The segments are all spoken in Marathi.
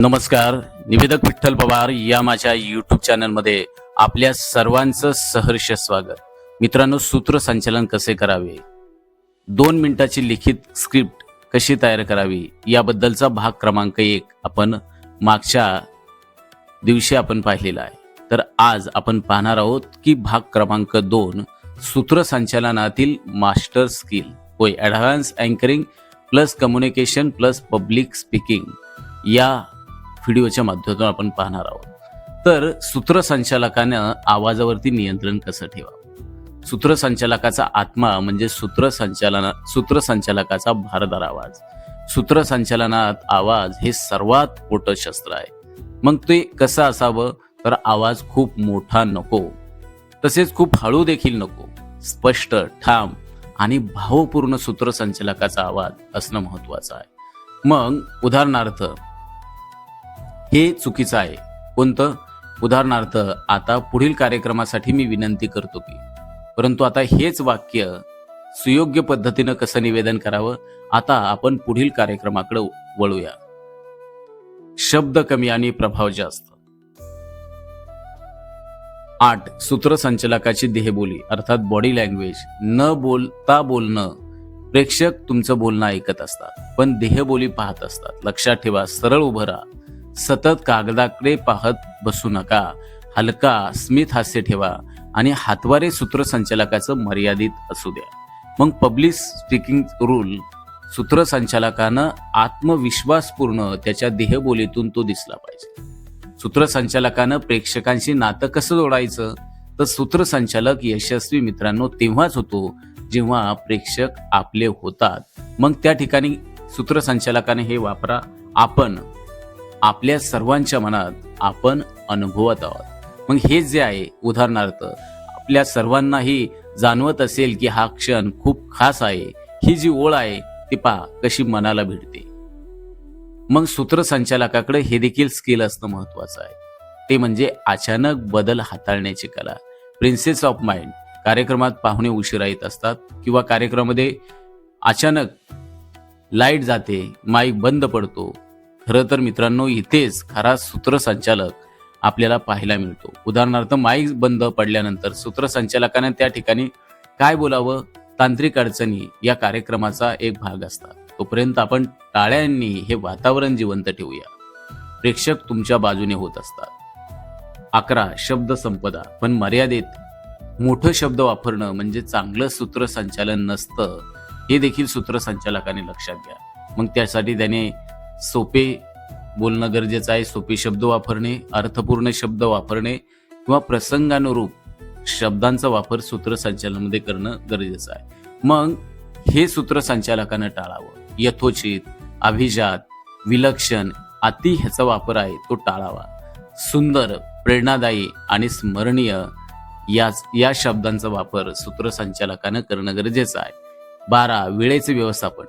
नमस्कार. निवेदक विठ्ठल पवार या माझ्या यूट्यूब चॅनलमध्ये आपल्या सर्वांचं सहर्ष स्वागत. मित्रांनो, सूत्रसंचालन कसे करावे, 2 मिनिटाची लिखित स्क्रिप्ट कशी तयार करावी याबद्दलचा भाग क्रमांक 1 आपण मागच्या दिवशी आपण पाहिलेला आहे. तर आज आपण पाहणार आहोत की भाग क्रमांक 2 सूत्रसंचालनातील मास्टर स्किल होय, advance anchoring plus communication plus public speaking या व्हिडिओच्या माध्यमातून आपण पाहणार आहोत. तर सूत्रसंचालकानं आवाजावरती नियंत्रण कसं ठेवावं. सूत्रसंचालकाचा आत्मा म्हणजे सूत्रसंचालकाचा भारदार आवाज. सूत्रसंचालनात आवाज हे सर्वात मोठं शस्त्र आहे. मग ते कसं असावं, तर आवाज खूप मोठा नको, तसेच खूप हळू देखील नको. स्पष्ट, ठाम आणि भावपूर्ण सूत्रसंचालकाचा आवाज असणं महत्वाचं आहे. मग उदाहरणार्थ हे चुकीचं आहे. कोणतं? उदाहरणार्थ, आता पुढील कार्यक्रमासाठी मी विनंती करतो की, परंतु आता हेच वाक्य सुयोग्य पद्धतीनं कसं निवेदन करावं. आता आपण पुढील कार्यक्रमाकडे वळूया. शब्द कमी आणि प्रभाव जास्त. 8. सूत्रसंचालकाची देहबोली अर्थात बॉडी लँग्वेज. न बोलता बोलणं. प्रेक्षक तुमचं बोलणं ऐकत असतात, पण देहबोली पाहत असतात. लक्षात ठेवा, सरळ उभं राहा. सतत कागदाकडे पाहत बसू नका. हलका स्मित हास्य ठेवा आणि हातवारे सूत्रसंचालकाचं मर्यादित असू द्या. मग पब्लिक स्पीकिंग रूल. सूत्रसंचालकानं आत्मविश्वासपूर्ण त्याच्या देहबोलीतून तो दिसला पाहिजे. सूत्रसंचालकानं प्रेक्षकांशी नातं कसं जोडायचं, तर सूत्रसंचालक यशस्वी मित्रांनो तेव्हाच होतो जेव्हा प्रेक्षक आपले होतात. मग त्या ठिकाणी सूत्रसंचालकाने हे वापरा. आपण आपल्या सर्वांच्या मनात आपण अनुभवत आहोत. मग हे जे आहे, उदाहरणार्थ आपल्या सर्वांनाही जाणवत असेल की हा क्षण खूप खास आहे. ही जी ओळ आहे ती पहा कशी मनाला भिडते. मग सूत्रसंचालकाकडे हे देखील स्किल असणं महत्वाचं आहे. ते म्हणजे अचानक बदल हाताळण्याची कला. Princess of mind. कार्यक्रमात पाहुणे उशिरा येत असतात किंवा कार्यक्रमामध्ये अचानक लाईट जाते, माईक बंद पडतो. खरं तर मित्रांनो, इथेच खरा सूत्रसंचालक आपल्याला पाहायला मिळतो. उदाहरणार्थ, माईक बंद पडल्यानंतर सूत्रसंचालकाने त्या ठिकाणी काय बोलावं. तांत्रिक अडचणी या कार्यक्रमाचा एक भाग असतात. तोपर्यंत आपण टाळ्यांनी हे वातावरण जिवंत ठेवूया. प्रेक्षक तुमच्या बाजूने होत असतात. 11. शब्द संपदा पण मर्यादित. मोठं शब्द वापरणं म्हणजे चांगलं सूत्रसंचालन नसतं, हे देखील सूत्रसंचालकाने लक्षात घ्या. मग त्यासाठी त्याने सोपे बोलणं गरजेचं आहे. सोपे शब्द वापरणे, अर्थपूर्ण शब्द वापरणे किंवा प्रसंगानुरूप शब्दांचा वापर सूत्रसंचालनामध्ये करणं गरजेचं आहे. मग हे सूत्रसंचालकानं टाळावं. यथोचित, अभिजात, विलक्षण, अति ह्याचा वापर आहे तो टाळावा. सुंदर, प्रेरणादायी आणि स्मरणीय या शब्दांचा वापर सूत्रसंचालकानं करणं गरजेचं आहे. 12. वेळेचे व्यवस्थापन.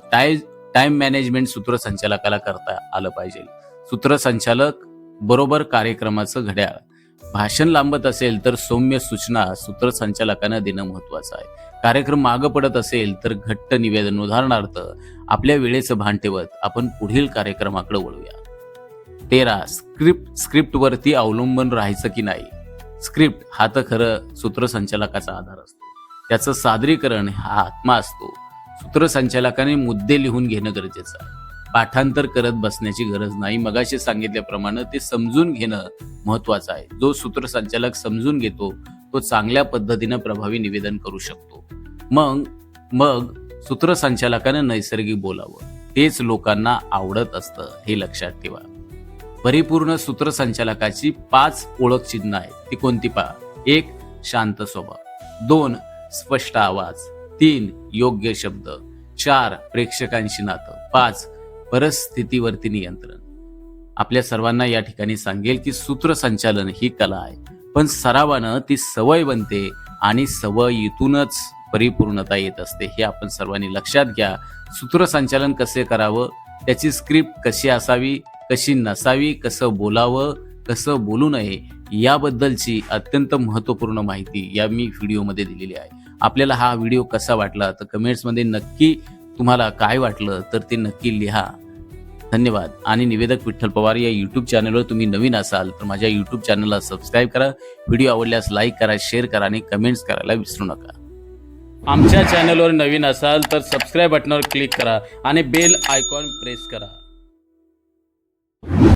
टाइम मॅनेजमेंट सूत्रसंचालकाला करता आलं पाहिजे. सूत्रसंचालक बरोबर कार्यक्रमाचं घड्याळ. भाषण लांबत असेल तर सौम्य सूचना सूत्रसंचालकानं देणं महत्वाचं आहे. कार्यक्रम मागं पडत असेल तर घट्ट निवेदन. उदाहरणार्थ, आपल्या वेळेचं भान ठेवत आपण पुढील कार्यक्रमाकडे वळूया. 13. स्क्रिप्टवरती अवलंबून राहायचं की नाही. स्क्रिप्ट हा तर खरं सूत्रसंचालकाचा आधार असतो. त्याचं सादरीकरण हा आत्मा असतो. सूत्रसंचालकाने मुद्दे लिहून घेणं गरजेचं आहे. पाठांतर करत बसण्याची गरज नाही. मगाशी सांगितल्याप्रमाणे ते समजून घेणं महत्वाचं आहे. जो सूत्रसंचालक समजून घेतो तो चांगल्या पद्धतीनं प्रभावी निवेदन करू शकतो. मग सूत्रसंचालकाने नैसर्गिक बोलावं. तेच लोकांना आवडत असतं, हे लक्षात ठेवा. परिपूर्ण सूत्रसंचालकाची 5 ओळख चिन्ह आहेत. ती कोणती पहा. 1. शांत स्वभाव. 2. स्पष्ट आवाज. 3. योग्य शब्द. 4. प्रेक्षकांशी नातं. 5. परिस्थितीवरती नियंत्रण. आपल्या सर्वांना या ठिकाणी सांगेल की सूत्रसंचालन ही कला आहे, पण सरावानं ती सवय बनते आणि सवयीतूनच परिपूर्णता येत असते. हे आपण सर्वांनी लक्षात घ्या. सूत्रसंचालन कसे करावं, त्याची स्क्रिप्ट कशी असावी, कशी नसावी, कसं बोलावं, कसं बोलू नये याबद्दलची अत्यंत महत्त्वपूर्ण माहिती या मी व्हिडिओमध्ये दिलेली आहे. आपल्याला हा व्हिडिओ कसा वाटला तर कमेंट्समध्ये नक्की तुम्हाला काय वाटलं तर ते नक्की लिहा. धन्यवाद. आणि निवेदक विठ्ठल पवार या यूट्यूब चॅनलवर तुम्ही नवीन असाल तर माझ्या यूट्यूब चॅनलला सबस्क्राईब करा. व्हिडिओ आवडल्यास लाईक करा, शेअर करा आणि कमेंट्स करायला विसरू नका. आमच्या चॅनलवर नवीन असाल तर सबस्क्राईब बटनावर क्लिक करा आणि बेल आयकॉन प्रेस करा.